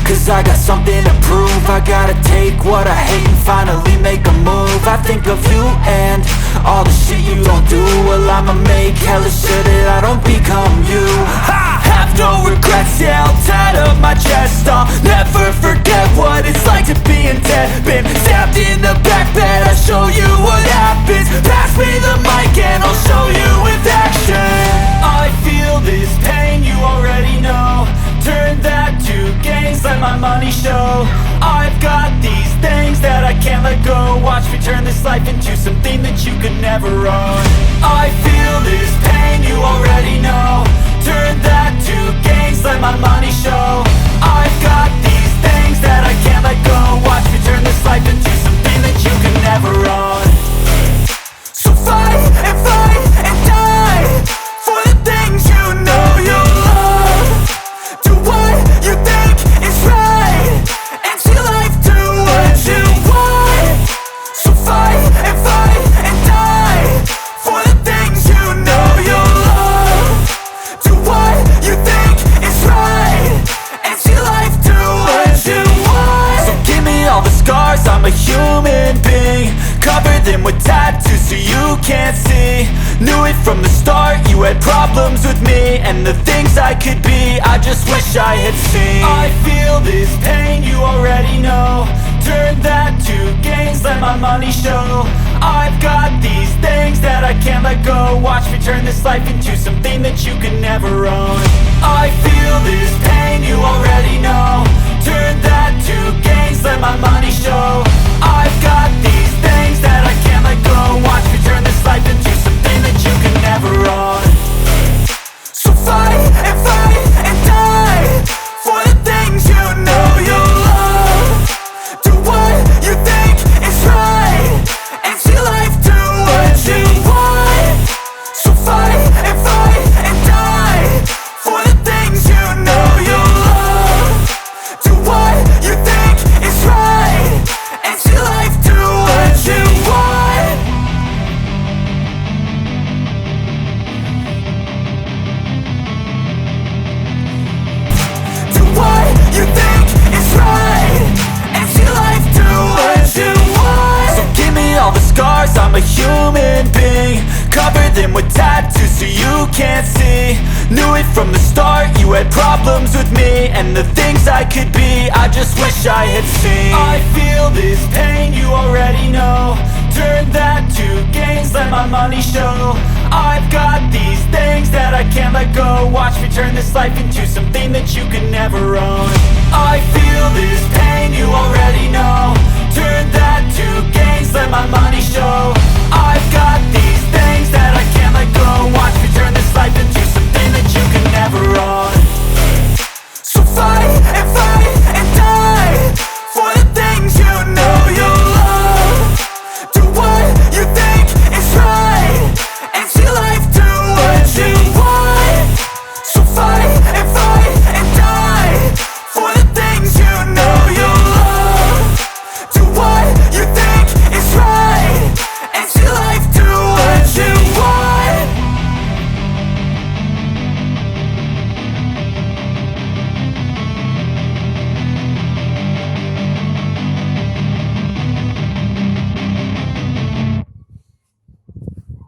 cause I got something to prove. I gotta take what I hate and finally make a move. I think of you and all the shit you don't do. Well, I'ma make hella sure that I don't become you. I have no regrets, yeah, I'll tattle my chest. I'll never forget what it's like to be in debt. Been stabbed in the back bed, I'll show you what happens. Pass me the mic and I'll show you with action. I feel this pain, you already know. Turn that to gains, let my money show. I've got these things that I can't let go. Watch me turn this life into something that you could never own. I feel this pain, you already know. Turn that to gains, let my money show. I've got these things that I can't let go. Watch me turn this life into something that you could never own. So fight and die for the things you know you love. Do what you think is right and see life do what you want. So fight and die for the things you know you love. Do what you think is right and see life do what you want. So give me all the scars, I'm a human being. Cover them with tattoos so you can't see. Knew it from the start, you had problems with me and the things I could be, I just wish I had seen. I feel this pain, you already know. Turn that to gains, let my money show. I've got these things that I can't let go. Watch me turn this life into something that you could never own. I feel this pain, you already know. Turn that to gains, let my money show. I've got these things that I can't let go. Watch me turn this life into something that you can never own. So fight and die for the things you know you love. Do what you think is right and see life do what you want. So fight and die for the things you know you love. Do what you think is right and see life do what you want. Do what you think is right and see life do what you want. So give me all the scars, I'm a human being. Cover them with tattoos so you can't see. Knew it from the start, you had problems with me and the things I could be, I just wish I had seen. I feel this pain, you already know. Turn that to gains, let my money show. I've got these things that I can't let go. Watch me turn this life into something that you could never own. I feel this